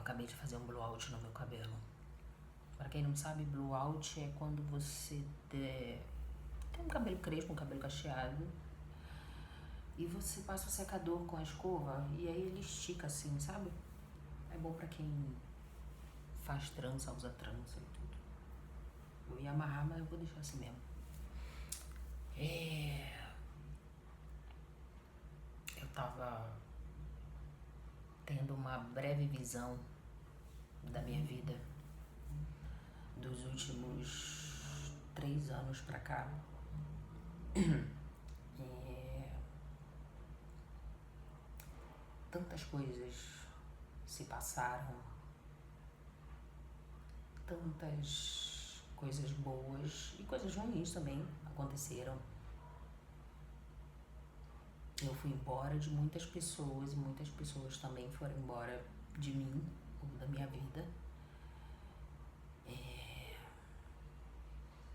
acabei de fazer um blowout no meu cabelo. Pra quem não sabe, blowout é quando você tem um cabelo crespo, um cabelo cacheado, e você passa o secador com a escova e aí ele estica assim, sabe? É bom pra quem faz trança, usa trança e tudo. Eu ia amarrar, mas eu vou deixar assim mesmo. Eu tava tendo uma breve visão da minha vida dos últimos 3 anos pra cá. Tantas coisas se passaram, tantas coisas boas e coisas ruins também aconteceram. Eu fui embora de muitas pessoas e muitas pessoas também foram embora de mim ou da minha vida.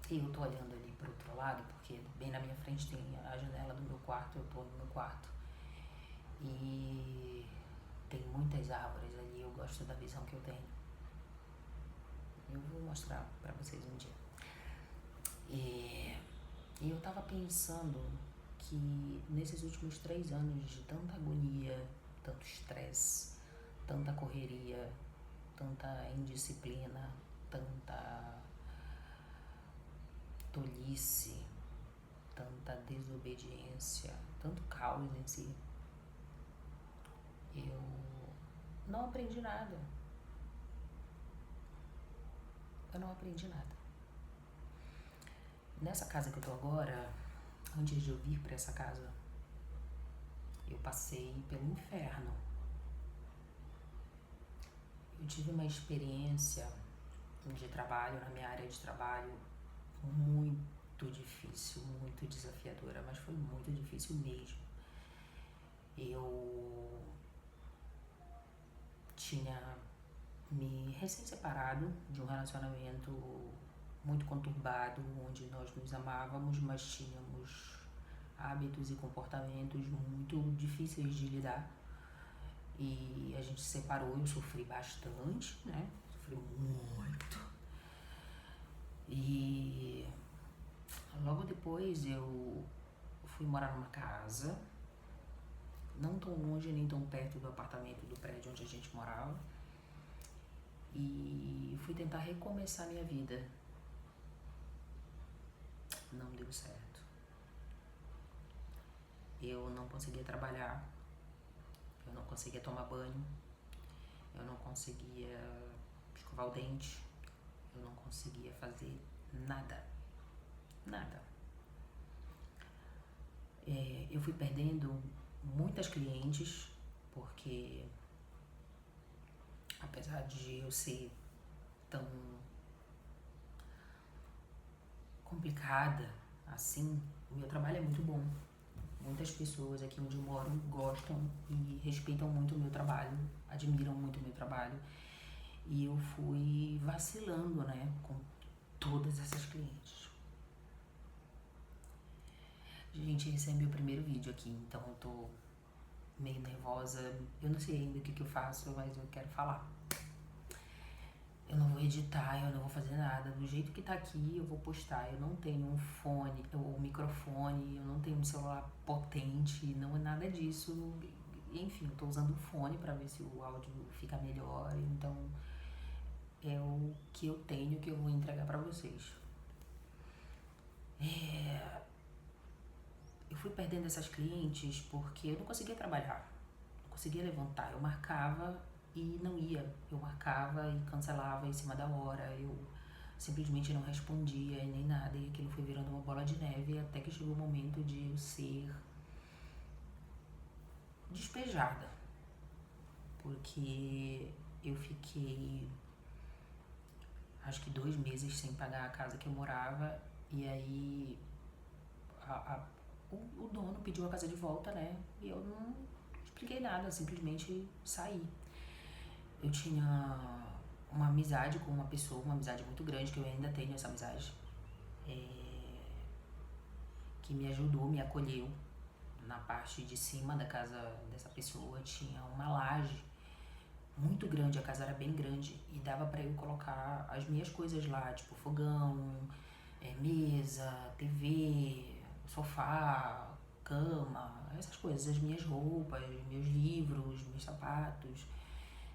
E eu tô olhando ali pro outro lado, porque bem na minha frente tem a janela do meu quarto, eu tô no meu quarto. E tem muitas árvores ali, eu gosto da visão que eu tenho. Eu vou mostrar pra vocês um dia. E eu tava pensando que nesses últimos 3 anos de tanta agonia, tanto estresse, tanta correria, tanta indisciplina, tanta tolice, tanta desobediência, tanto caos em si, eu não aprendi nada. Eu não aprendi nada. Nessa casa que eu tô agora, antes de eu vir pra essa casa, eu passei pelo inferno. Eu tive uma experiência de trabalho, na minha área de trabalho, muito difícil, muito desafiadora, mas foi muito difícil mesmo. Eu tinha me recém-separado de um relacionamento muito conturbado, onde nós nos amávamos, mas tínhamos hábitos e comportamentos muito difíceis de lidar. E a gente se separou, eu sofri bastante, né? Sofri muito. E logo depois eu fui morar numa casa, não tão longe nem tão perto do apartamento do prédio onde a gente morava. E fui tentar recomeçar minha vida. Não deu certo. Eu não conseguia trabalhar, eu não conseguia tomar banho, eu não conseguia escovar o dente, eu não conseguia fazer nada. Nada. Eu fui perdendo muitas clientes, porque apesar de eu ser tão complicada assim, o meu trabalho é muito bom. Muitas pessoas aqui onde eu moro gostam e respeitam muito o meu trabalho, admiram muito o meu trabalho. E eu fui vacilando, né, com todas essas clientes. Gente, esse é meu primeiro vídeo aqui, então eu tô meio nervosa. Eu não sei ainda o que eu faço, mas eu quero falar. Eu não vou editar, eu não vou fazer nada. Do jeito que tá aqui, eu vou postar. Eu não tenho um fone, ou microfone, eu não tenho um celular potente, não é nada disso. Enfim, eu tô usando o fone pra ver se o áudio fica melhor. Então, é o que eu tenho que eu vou entregar pra vocês. Eu fui perdendo essas clientes porque eu não conseguia trabalhar, não conseguia levantar. Eu marcava e não ia. Eu marcava e cancelava em cima da hora. Eu simplesmente não respondia e nem nada. E aquilo foi virando uma bola de neve até que chegou o momento de eu ser despejada. Porque eu fiquei acho que 2 meses sem pagar a casa que eu morava. E aí o dono pediu a casa de volta, né? E eu não expliquei nada, simplesmente saí. Eu tinha uma amizade com uma pessoa, uma amizade muito grande, que eu ainda tenho essa amizade, que me ajudou, me acolheu. Na parte de cima da casa dessa pessoa tinha uma laje muito muito grande, a casa era bem grande e dava pra eu colocar as minhas coisas lá, tipo fogão, mesa, TV, sofá, cama, essas coisas, as minhas roupas, meus livros, meus sapatos,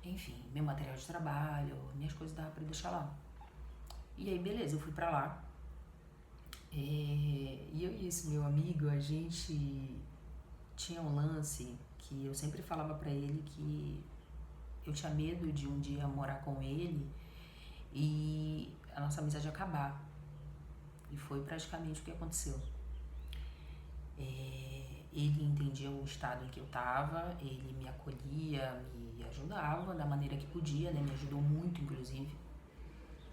enfim, meu material de trabalho, minhas coisas dava pra eu deixar lá. E aí, beleza, eu fui pra lá. E eu e esse meu amigo, a gente tinha um lance que eu sempre falava pra ele que eu tinha medo de um dia morar com ele e a nossa amizade acabar. E foi praticamente o que aconteceu. Ele entendia o estado em que eu estava, ele me acolhia, me ajudava da maneira que podia, né? Me ajudou muito, inclusive.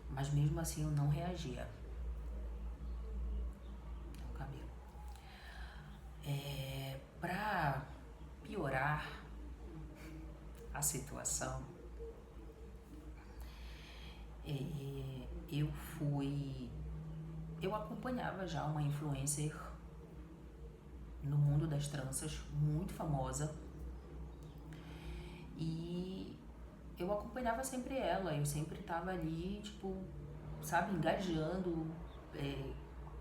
Mas mesmo assim eu não reagia. É o cabelo. Pra piorar a situação, eu acompanhava já uma influencer no mundo das tranças, muito famosa, e eu acompanhava sempre ela, eu sempre tava ali, tipo, sabe, engajando,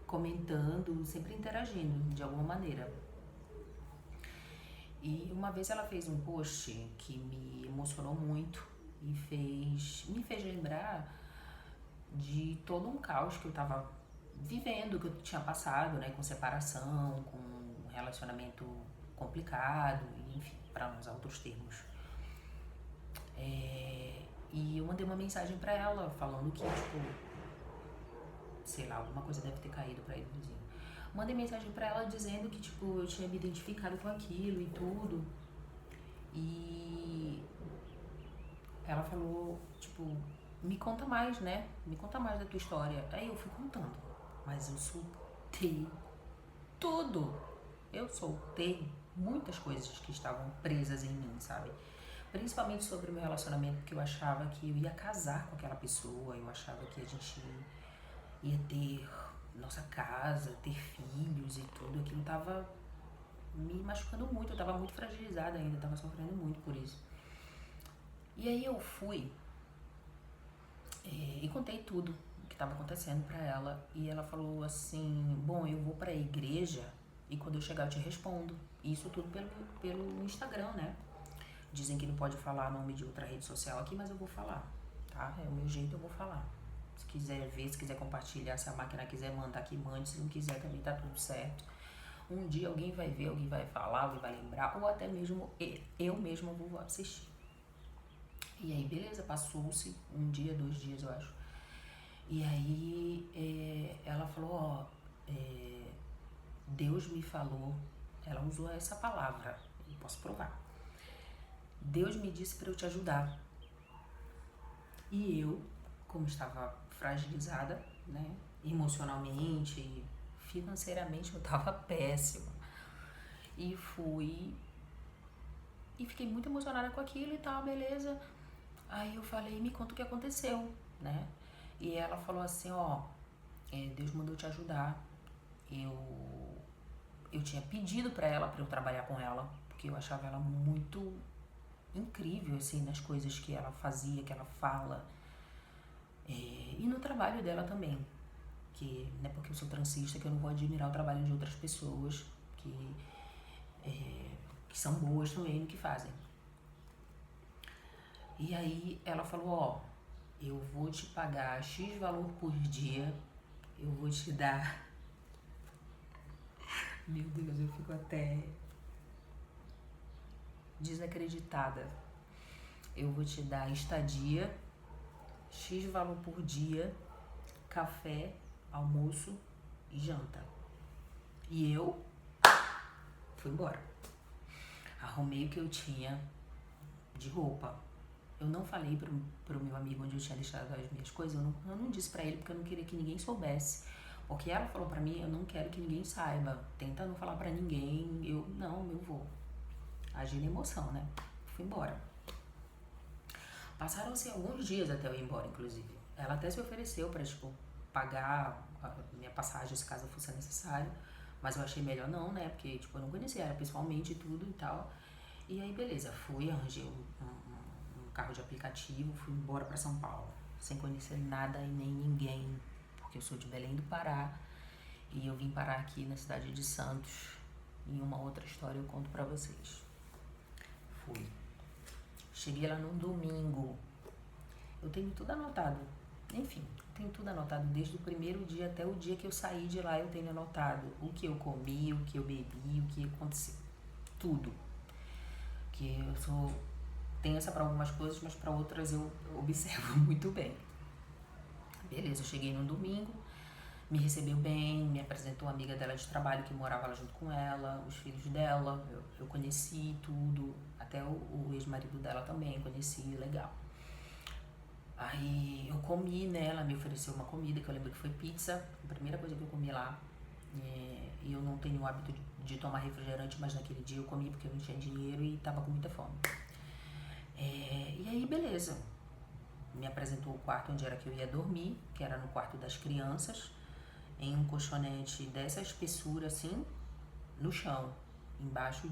comentando, sempre interagindo de alguma maneira. E uma vez ela fez um post que me emocionou muito e me fez lembrar de todo um caos que eu tava vivendo, que eu tinha passado, né, com separação, com um relacionamento complicado, enfim, para não usar outros termos. E eu mandei uma mensagem pra ela falando que, tipo, sei lá, alguma coisa deve ter caído pra ele, vizinho. Mandei mensagem pra ela dizendo que, tipo, eu tinha me identificado com aquilo e tudo. E ela falou, tipo, me conta mais, né? Me conta mais da tua história. Aí eu fui contando. Mas eu soltei tudo. Eu soltei muitas coisas que estavam presas em mim, sabe? Principalmente sobre o meu relacionamento, porque eu achava que eu ia casar com aquela pessoa, eu achava que a gente ia ter nossa casa, ter filhos e tudo. Aquilo tava me machucando muito, eu tava muito fragilizada ainda, tava sofrendo muito por isso. E aí eu fui e contei tudo o que estava acontecendo pra ela. E ela falou assim, bom, eu vou pra igreja e quando eu chegar eu te respondo. Isso tudo pelo Instagram, né? Dizem que não pode falar nome de outra rede social aqui, mas eu vou falar, tá? É o meu jeito, eu vou falar. Se quiser ver, se quiser compartilhar, se a máquina quiser mandar, que mande. Se não quiser, também tá tudo certo. Um dia alguém vai ver, alguém vai falar, alguém vai lembrar, ou até mesmo eu mesma vou assistir. E aí, beleza, passou-se um dia, 2 dias, eu acho. E aí, ela falou, ó, Deus me falou, ela usou essa palavra, eu posso provar. Deus me disse pra eu te ajudar. E eu, como estava fragilizada, né, emocionalmente, financeiramente eu tava péssima. E fui e fiquei muito emocionada com aquilo e tal, beleza. Aí eu falei, me conta o que aconteceu, né? E ela falou assim, ó, Deus mandou te ajudar. Eu tinha pedido pra ela, pra eu trabalhar com ela, porque eu achava ela muito incrível, assim, nas coisas que ela fazia, que ela fala. E no trabalho dela também. Que não é porque eu sou transista que eu não vou admirar o trabalho de outras pessoas que são boas também no que fazem. E aí ela falou, ó, eu vou te pagar X valor por dia, eu vou te dar... Meu Deus, eu fico até desacreditada. Eu vou te dar estadia, X valor por dia, café, almoço e janta. E eu fui embora. Arrumei o que eu tinha de roupa. Eu não falei pro meu amigo onde eu tinha deixado as minhas coisas, eu não disse pra ele porque eu não queria que ninguém soubesse. Porque ela falou pra mim, eu não quero que ninguém saiba, tenta não falar pra ninguém, eu vou. Agir na emoção, né? Fui embora. Passaram-se alguns dias até eu ir embora, inclusive. Ela até se ofereceu pra, tipo, pagar a minha passagem, se caso fosse necessário. Mas eu achei melhor não, né? Porque, tipo, eu não conhecia ela pessoalmente e tudo e tal. E aí, beleza, fui, arranjei um carro de aplicativo, fui embora para São Paulo, sem conhecer nada e nem ninguém, porque eu sou de Belém do Pará e eu vim parar aqui na cidade de Santos. Em uma outra história eu conto pra vocês. Fui. Cheguei lá num domingo. Eu tenho tudo anotado. Enfim, tenho tudo anotado desde o primeiro dia até o dia que eu saí de lá. Eu tenho anotado o que eu comi, o que eu bebi, o que aconteceu. Tudo. Que eu sou tensa para algumas coisas, mas para outras eu observo muito bem. Beleza, eu cheguei no domingo, me recebeu bem, me apresentou uma amiga dela de trabalho que morava lá junto com ela, os filhos dela, eu conheci tudo, até o ex-marido dela também, conheci, legal. Aí eu comi, né, ela me ofereceu uma comida, que eu lembro que foi pizza, a primeira coisa que eu comi lá. E eu não tenho o hábito de tomar refrigerante, mas naquele dia eu comi porque eu não tinha dinheiro e tava com muita fome. E aí, beleza. Me apresentou o quarto onde era que eu ia dormir, que era no quarto das crianças, em um colchonete dessa espessura, assim, no chão, embaixo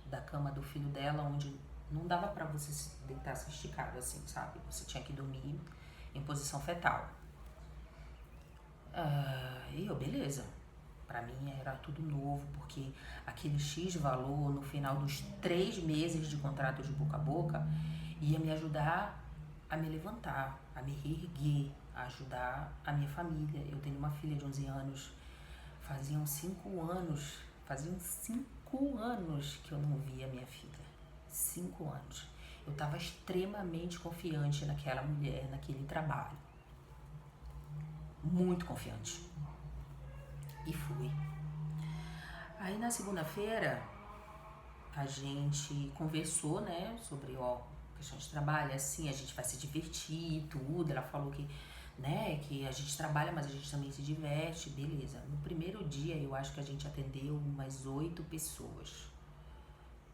da cama do filho dela, onde não dava pra você deitar se esticado, assim, sabe? Você tinha que dormir em posição fetal. E eu, beleza. Pra mim era tudo novo, porque aquele X valor no final dos 3 meses de contrato de boca a boca ia me ajudar a me levantar, a me reerguer, a ajudar a minha família. Eu tenho uma filha de 11 anos, faziam 5 anos que eu não via minha filha. 5 anos. Eu estava extremamente confiante naquela mulher, naquele trabalho. Muito confiante. E fui. Aí na segunda-feira a gente conversou, né, sobre questão de trabalho, assim, a gente vai se divertir e tudo. Ela falou que, né, que a gente trabalha, mas a gente também se diverte, beleza. No primeiro dia eu acho que a gente atendeu umas 8 pessoas.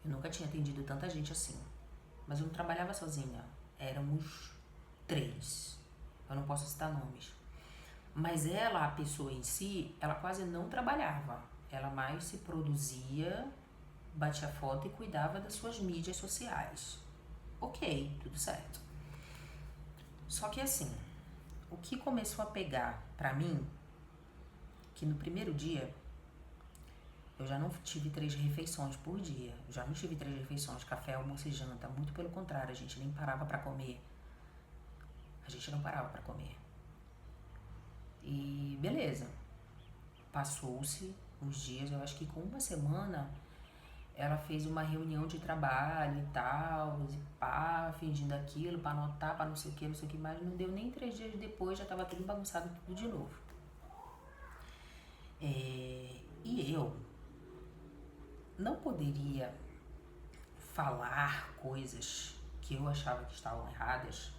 Eu nunca tinha atendido tanta gente assim. Mas eu não trabalhava sozinha, éramos 3. Eu não posso citar nomes. Mas ela, a pessoa em si, ela quase não trabalhava. Ela mais se produzia, batia foto e cuidava das suas mídias sociais. Ok, tudo certo. Só que assim, o que começou a pegar pra mim, que no primeiro dia, eu já não tive 3 refeições por dia. Eu já não tive 3 refeições, café, almoço e janta. Muito pelo contrário, a gente nem parava pra comer. A gente não parava pra comer. E beleza, passou-se uns dias, eu acho que com uma semana ela fez uma reunião de trabalho e tal, e pá, fingindo aquilo, pra anotar, pra não sei o que, mas não deu nem 3 dias depois, já tava tudo bagunçado, tudo de novo. E eu não poderia falar coisas que eu achava que estavam erradas,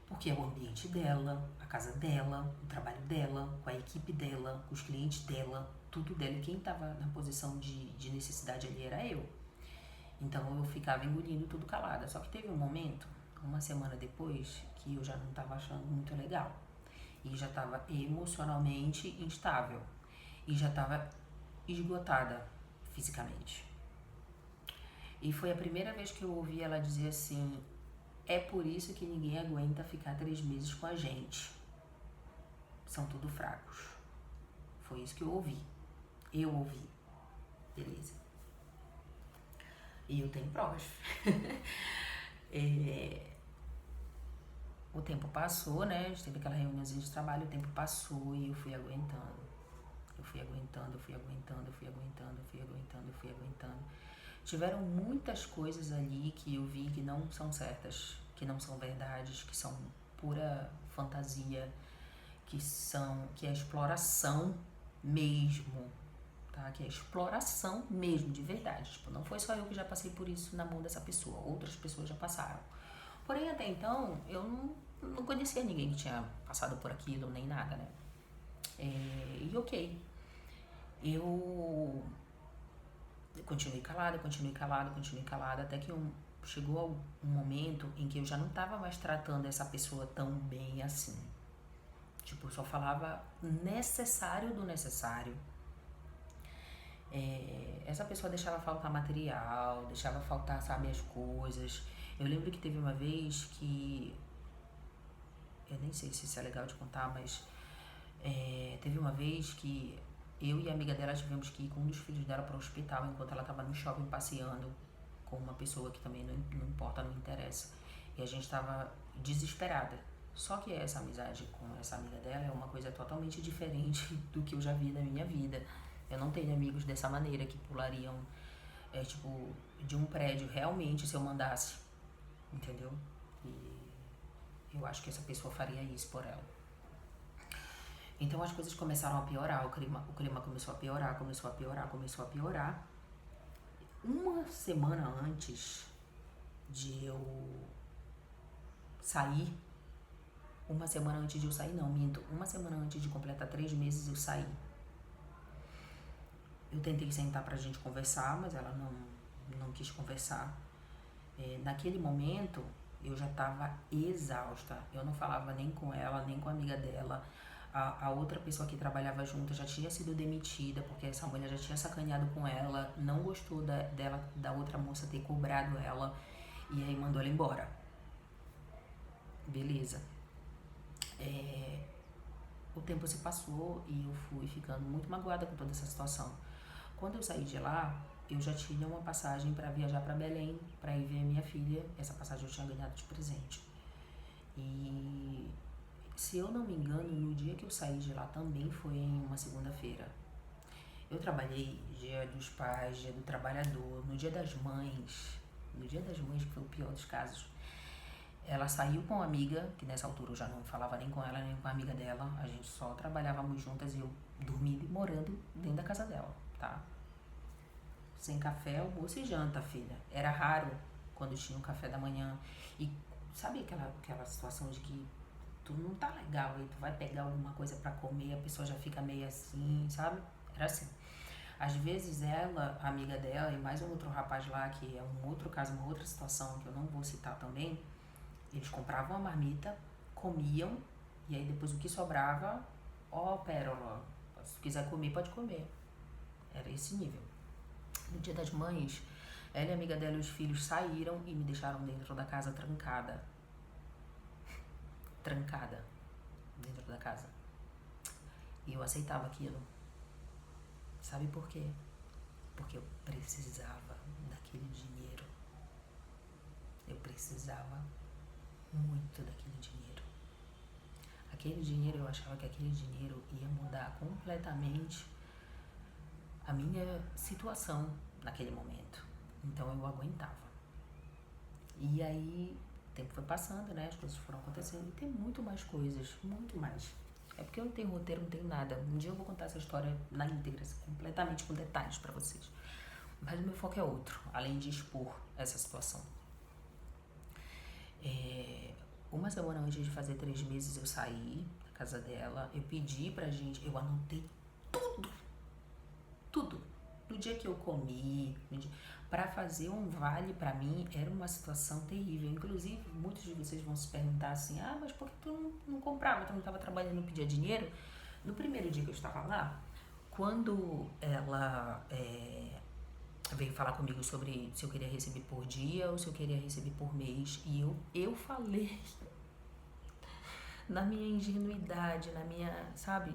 porque é o ambiente dela, a casa dela, o trabalho dela, com a equipe dela, com os clientes dela, tudo dela. E quem estava na posição de necessidade ali era eu. Então eu ficava engolindo tudo calada. Só que teve um momento, uma semana depois, que eu já não estava achando muito legal. E já estava emocionalmente instável. E já estava esgotada fisicamente. E foi a primeira vez que eu ouvi ela dizer assim: é por isso que ninguém aguenta ficar 3 meses com a gente. São tudo fracos. Foi isso que eu ouvi. Eu ouvi. Beleza. E eu tenho provas. O tempo passou, né? A gente teve aquela reuniãozinha de trabalho, o tempo passou e eu fui aguentando. Eu fui aguentando. Tiveram muitas coisas ali que eu vi que não são certas, que não são verdades, que são pura fantasia, que é exploração mesmo, tá? Que é exploração mesmo, de verdade. Tipo, não foi só eu que já passei por isso na mão dessa pessoa, outras pessoas já passaram. Porém, até então, eu não conhecia ninguém que tinha passado por aquilo, nem nada, né? E ok. Eu continuei calada, até que chegou um momento em que eu já não estava mais tratando essa pessoa tão bem assim. Tipo, eu só falava necessário do necessário. Essa pessoa deixava faltar material, deixava faltar, sabe, as coisas. Eu lembro que teve uma vez que, eu nem sei se isso é legal de contar, mas teve uma vez que eu e a amiga dela tivemos que ir com um dos filhos dela para o hospital enquanto ela estava no shopping passeando com uma pessoa que também não importa, não interessa. E a gente estava desesperada. Só que essa amizade com essa amiga dela é uma coisa totalmente diferente do que eu já vi na minha vida. Eu não tenho amigos dessa maneira que pulariam, tipo, de um prédio realmente se eu mandasse, entendeu? E eu acho que essa pessoa faria isso por ela. Então as coisas começaram a piorar, o clima começou a piorar, começou a piorar, começou a piorar. Uma semana antes de eu sair, uma semana antes de eu sair não, minto, uma semana antes de completar 3 meses eu saí. Eu tentei sentar pra gente conversar, mas ela não quis conversar. Naquele momento eu já estava exausta, eu não falava nem com ela, nem com a amiga dela. A outra pessoa que trabalhava junto já tinha sido demitida, porque essa mulher já tinha sacaneado com ela, não gostou da outra moça ter cobrado ela, e aí mandou ela embora. Beleza. O tempo se passou e eu fui ficando muito magoada com toda essa situação. Quando eu saí de lá, eu já tinha uma passagem para viajar para Belém, para ir ver minha filha. Essa passagem eu tinha ganhado de presente. E se eu não me engano, no dia que eu saí de lá também foi em uma segunda-feira. Eu trabalhei dia dos pais, dia do trabalhador, no dia das mães. No dia das mães, que foi o pior dos casos. Ela saiu com uma amiga, que nessa altura eu já não falava nem com ela, nem com a amiga dela. A gente só trabalhávamos juntas e eu dormindo e morando dentro da casa dela, tá? Sem café, almoço e janta, filha. Era raro quando tinha um café da manhã. E sabe aquela situação de que tu não tá legal e tu vai pegar alguma coisa pra comer, a pessoa já fica meio assim, sabe? Era assim. Às vezes ela, a amiga dela e mais um outro rapaz lá, que é um outro caso, uma outra situação que eu não vou citar também, eles compravam a marmita, comiam, e aí depois o que sobrava, ó, pérola, se tu quiser comer, pode comer. Era esse nível. No dia das mães, ela e a amiga dela e os filhos saíram e me deixaram dentro da casa trancada. Trancada dentro da casa. E eu aceitava aquilo. Sabe por quê? Porque eu precisava daquele dinheiro. Eu precisava muito daquele dinheiro. Aquele dinheiro, eu achava que aquele dinheiro ia mudar completamente a minha situação naquele momento. Então eu aguentava. E aí o tempo foi passando, né? As coisas foram acontecendo e tem muito mais coisas, muito mais. É porque eu não tenho roteiro, não tenho nada. Um dia eu vou contar essa história na íntegra, completamente com detalhes pra vocês. Mas o meu foco é outro, além de expor essa situação. Uma semana antes de fazer 3 meses eu saí da casa dela, eu pedi pra gente, eu anotei tudo. No dia que eu comi, pra fazer um vale pra mim era uma situação terrível. Inclusive, muitos de vocês vão se perguntar assim, mas por que tu não comprava, tu não estava trabalhando, não pedia dinheiro? No primeiro dia que eu estava lá, quando ela veio falar comigo sobre se eu queria receber por dia ou se eu queria receber por mês, e eu falei na minha ingenuidade, na minha, sabe,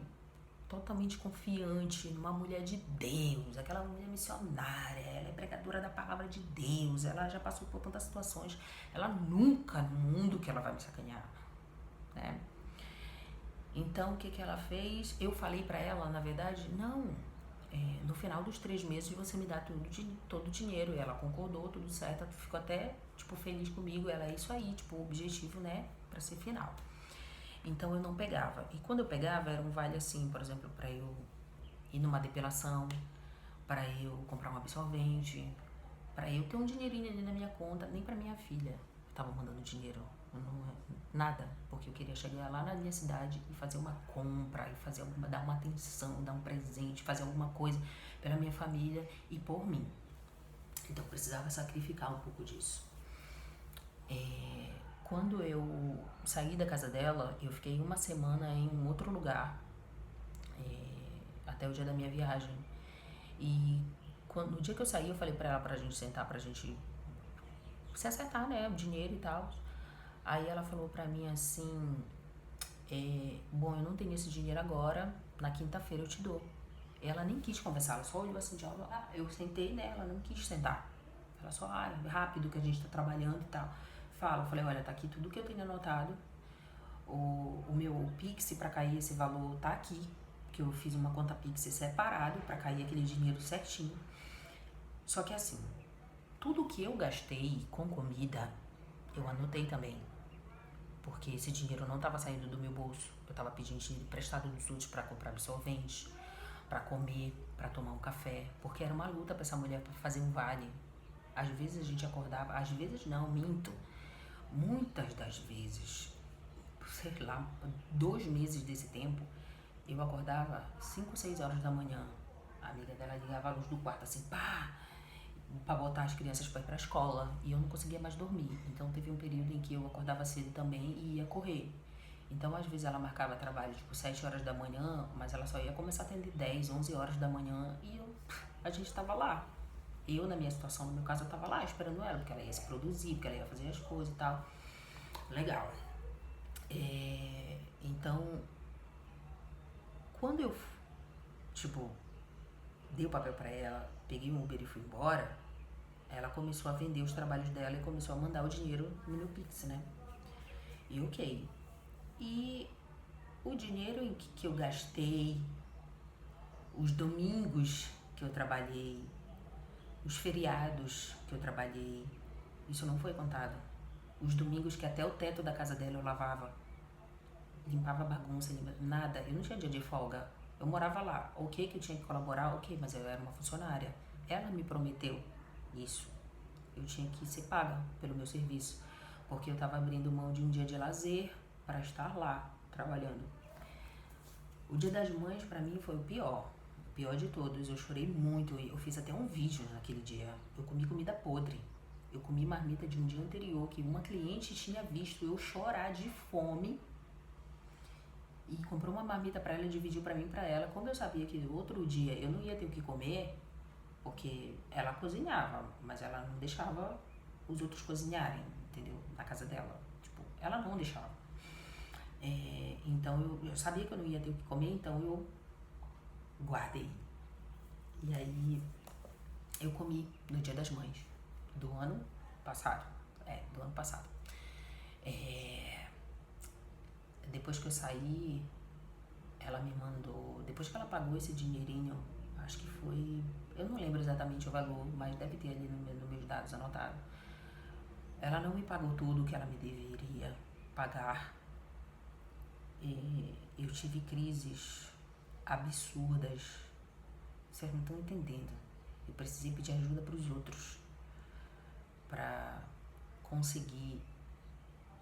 totalmente confiante numa mulher de Deus, aquela mulher missionária, ela é pregadora da palavra de Deus, ela já passou por tantas situações, ela nunca no mundo que ela vai me sacanear, né? Então o que ela fez? Eu falei pra ela, na verdade, não, no final dos 3 meses você me dá todo o dinheiro. E ela concordou, tudo certo, ficou até tipo feliz comigo. Ela é isso aí, tipo, o objetivo, né, pra ser final. Então eu não pegava. E quando eu pegava era um vale assim, por exemplo, pra eu ir numa depilação, pra eu comprar um absorvente, pra eu ter um dinheirinho ali na minha conta. Nem pra minha filha eu tava mandando dinheiro, nada, porque eu queria chegar lá na minha cidade e fazer uma compra, e dar uma atenção, dar um presente, fazer alguma coisa pela minha família e por mim. Então eu precisava sacrificar um pouco disso. Quando eu saí da casa dela, eu fiquei uma semana em um outro lugar, até o dia da minha viagem. E no dia que eu saí, eu falei pra ela pra gente sentar, pra gente se acertar, né, o dinheiro e tal. Aí ela falou pra mim assim, bom, eu não tenho esse dinheiro agora, na quinta-feira eu te dou. Ela nem quis conversar, ela só olhou assim de alto, eu sentei nela, ela não quis sentar. Ela só, rápido que a gente tá trabalhando e tal. Eu falei, olha, tá aqui tudo que eu tenho anotado, o meu Pix pra cair esse valor tá aqui, que eu fiz uma conta Pix separado pra cair aquele dinheiro certinho. Só que assim, tudo que eu gastei com comida, eu anotei também. Porque esse dinheiro não estava saindo do meu bolso. Eu estava pedindo dinheiro emprestado dos outros para comprar absorvente, para comer, para tomar um café. Porque era uma luta para essa mulher para fazer um vale. Às vezes a gente acordava, às vezes não, minto. Muitas das vezes, sei lá, 2 meses desse tempo, eu acordava 5, 6 horas da manhã. A amiga dela ligava a luz do quarto assim, pá, para botar as crianças para ir para a escola, e eu não conseguia mais dormir. Então teve um período em que eu acordava cedo também e ia correr. Então às vezes ela marcava trabalho tipo 7 horas da manhã, mas ela só ia começar a atender 10, 11 horas da manhã e a gente estava lá. Eu, na minha situação, no meu caso, eu estava lá esperando ela, porque ela ia se produzir, porque ela ia fazer as coisas e tal. Legal. Então, quando eu, tipo, dei o papel para ela, peguei um Uber e fui embora, ela começou a vender os trabalhos dela e começou a mandar o dinheiro no meu Pix, né? E ok. E o dinheiro em que eu gastei, os domingos que eu trabalhei, os feriados que eu trabalhei, isso não foi contado. Os domingos que até o teto da casa dela eu lavava, limpava bagunça, nada. Eu não tinha dia de folga. Eu morava lá. Ok que eu tinha que colaborar, ok, mas eu era uma funcionária. Ela me prometeu isso. Eu tinha que ser paga pelo meu serviço, porque eu estava abrindo mão de um dia de lazer para estar lá trabalhando. O Dia das Mães para mim foi o pior de todos. Eu chorei muito, eu fiz até um vídeo naquele dia. Eu comi comida podre. Eu comi marmita de um dia anterior que uma cliente tinha visto eu chorar de fome e comprou uma marmita para ela e dividiu para mim e para ela. Como eu sabia que no outro dia eu não ia ter o que comer, porque ela cozinhava, mas ela não deixava os outros cozinharem, entendeu? Na casa dela. Tipo, ela não deixava. Então eu sabia que eu não ia ter o que comer, então eu guardei. E aí eu comi no Dia das Mães do ano passado. Do ano passado. Depois que eu saí, ela me mandou, depois que ela pagou esse dinheirinho, acho que foi, eu não lembro exatamente o valor, mas deve ter ali nos meus dados anotado. Ela não me pagou tudo o que ela me deveria pagar. E eu tive crises absurdas. Vocês não estão entendendo. Eu precisei pedir ajuda para os outros para conseguir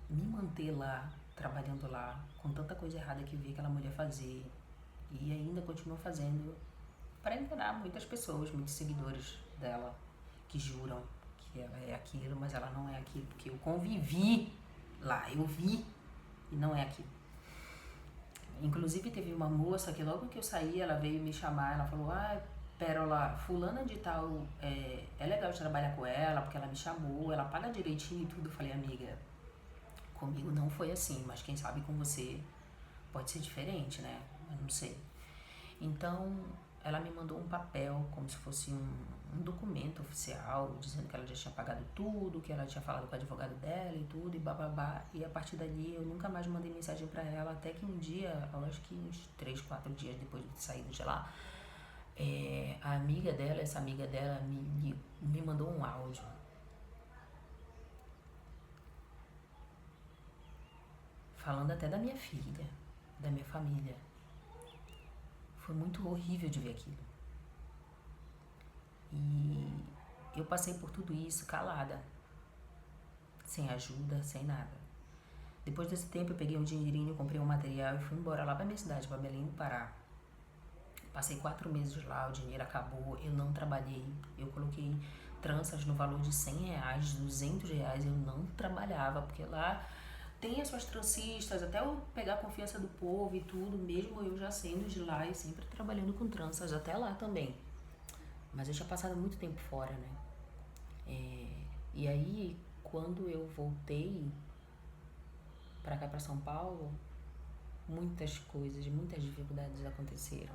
me manter lá, trabalhando lá, com tanta coisa errada que eu vi aquela mulher fazer e ainda continua fazendo, para enganar muitas pessoas, muitos seguidores dela, que juram que ela é aquilo, mas ela não é aquilo, porque eu convivi lá, eu vi e não é aquilo. Inclusive teve uma moça que logo que eu saí, ela veio me chamar, ela falou, Pérola, fulana de tal, é legal de trabalhar com ela, porque ela me chamou, ela paga direitinho e tudo. Eu falei, amiga, comigo não foi assim, mas quem sabe com você pode ser diferente, né? Eu não sei. Então, ela me mandou um papel, como se fosse um documento oficial, dizendo que ela já tinha pagado tudo, que ela tinha falado com o advogado dela e tudo, e bababá. E a partir dali, eu nunca mais mandei mensagem pra ela, até que um dia, eu acho que uns 3, 4 dias depois de ter saído de lá, a amiga dela, essa amiga dela, me mandou um áudio. Falando até da minha filha, da minha família. Foi muito horrível de ver aquilo. E eu passei por tudo isso calada, sem ajuda, sem nada. Depois desse tempo eu peguei um dinheirinho, comprei um material e fui embora lá pra minha cidade, pra Belém do Pará. Passei 4 meses lá, o dinheiro acabou, eu não trabalhei. Eu coloquei tranças no valor de R$100, R$200, eu não trabalhava, porque lá tem as suas trancistas, até eu pegar a confiança do povo e tudo, mesmo eu já sendo de lá e sempre trabalhando com tranças, até lá também. Mas eu tinha passado muito tempo fora, né? E aí, quando eu voltei pra cá, pra São Paulo, muitas coisas, muitas dificuldades aconteceram.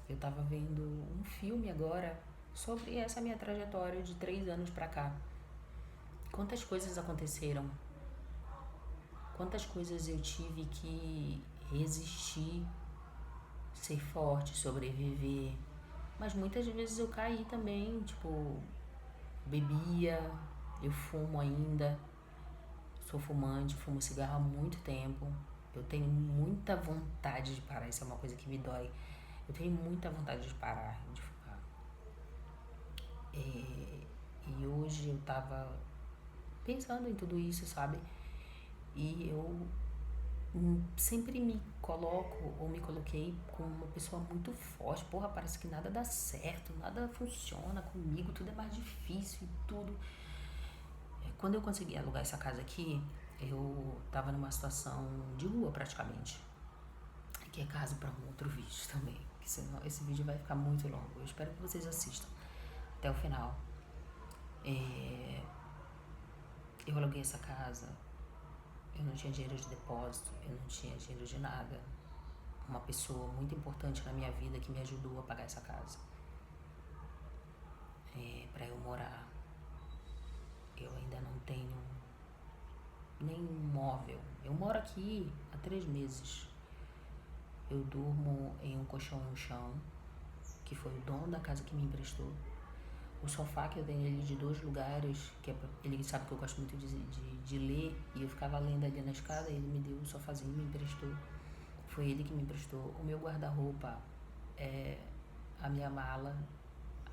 Eu tava vendo um filme agora sobre essa minha trajetória de 3 anos pra cá. Quantas coisas aconteceram, quantas coisas eu tive que resistir, ser forte, sobreviver. Mas muitas vezes eu caí também, tipo, bebia, eu fumo ainda, sou fumante, fumo cigarro há muito tempo. Eu tenho muita vontade de parar, isso é uma coisa que me dói. Eu tenho muita vontade de parar de fumar. E hoje eu tava pensando em tudo isso, sabe? E eu sempre me coloco, ou me coloquei como uma pessoa muito forte. Porra, parece que nada dá certo, nada funciona comigo, tudo é mais difícil e tudo. Quando eu consegui alugar essa casa aqui, eu tava numa situação de rua praticamente. Que é caso para um outro vídeo também, que senão esse vídeo vai ficar muito longo. Eu espero que vocês assistam até o final. Eu aluguei essa casa, eu não tinha dinheiro de depósito, eu não tinha dinheiro de nada. Uma pessoa muito importante na minha vida que me ajudou a pagar essa casa, para eu morar. Eu ainda não tenho nenhum móvel. Eu moro aqui há 3 meses. Eu durmo em um colchão no chão, que foi o dono da casa que me emprestou. O sofá que eu tenho ele de 2 lugares, que ele sabe que eu gosto muito de ler, e eu ficava lendo ali na escada, ele me deu o sofazinho, me emprestou. Foi ele que me emprestou. O meu guarda-roupa é a minha mala.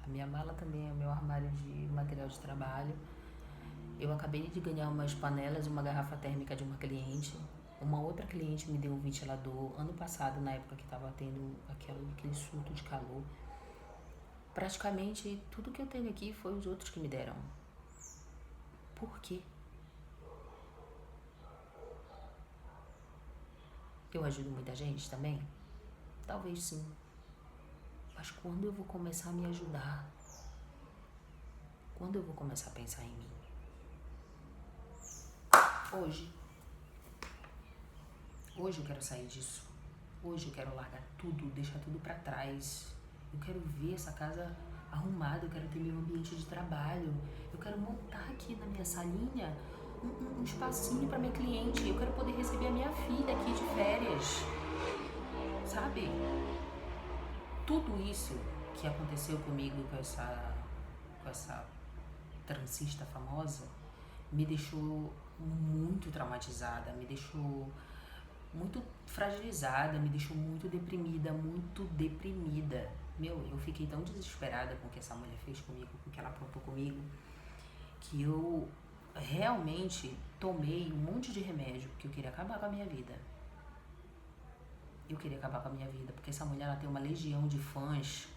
A minha mala também é o meu armário de material de trabalho. Eu acabei de ganhar umas panelas e uma garrafa térmica de uma cliente. Uma outra cliente me deu um ventilador ano passado, na época que estava tendo aquele surto de calor. Praticamente tudo que eu tenho aqui foi os outros que me deram. Por quê? Eu ajudo muita gente também? Talvez sim. Mas quando eu vou começar a me ajudar? Quando eu vou começar a pensar em mim? Hoje. Hoje eu quero sair disso. Hoje eu quero largar tudo, deixar tudo pra trás. Eu quero ver essa casa arrumada, eu quero ter meu ambiente de trabalho. Eu quero montar aqui na minha salinha um espacinho pra minha cliente. Eu quero poder receber a minha filha aqui de férias. Sabe? Tudo isso que aconteceu comigo com essa transista famosa me deixou muito traumatizada, me deixou muito fragilizada, me deixou muito deprimida, muito deprimida. Meu, eu fiquei tão desesperada com o que essa mulher fez comigo, com o que ela aprontou comigo, que eu realmente tomei um monte de remédio, porque eu queria acabar com a minha vida. Eu queria acabar com a minha vida, porque essa mulher ela tem uma legião de fãs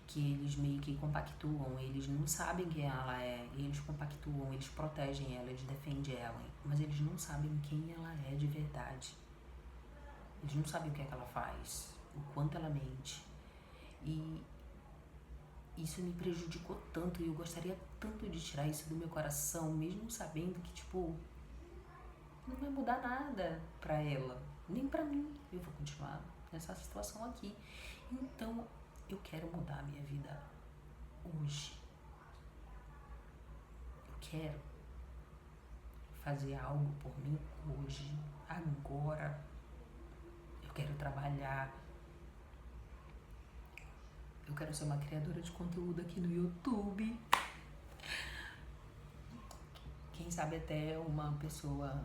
que eles meio que compactuam, eles não sabem quem ela é, eles compactuam, eles protegem ela, eles defendem ela, mas eles não sabem quem ela é de verdade. Eles não sabem o que é que ela faz, o quanto ela mente. E isso me prejudicou tanto e eu gostaria tanto de tirar isso do meu coração, mesmo sabendo que, tipo, não vai mudar nada pra ela, nem pra mim. Eu vou continuar nessa situação aqui. Então, eu quero mudar a minha vida hoje. Eu quero fazer algo por mim hoje, agora. Eu quero trabalhar. Eu quero ser uma criadora de conteúdo aqui no YouTube. Quem sabe até uma pessoa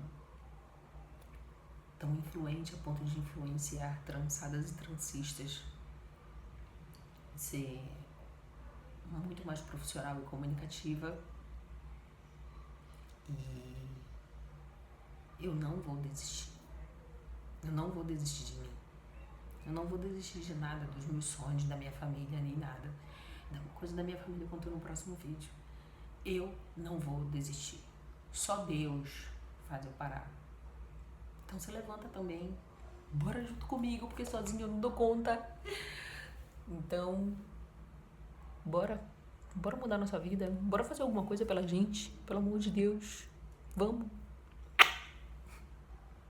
tão influente a ponto de influenciar trançadas e transistas. Ser muito mais profissional e comunicativa. E eu não vou desistir. Eu não vou desistir de mim. Eu não vou desistir de nada, dos meus sonhos, da minha família, nem nada. Da coisa da minha família eu conto no próximo vídeo. Eu não vou desistir. Só Deus faz eu parar. Então se levanta também. Bora junto comigo, porque sozinho eu não dou conta. Então, bora Bora mudar nossa vida. Bora fazer alguma coisa pela gente. Pelo amor de Deus. Vamos.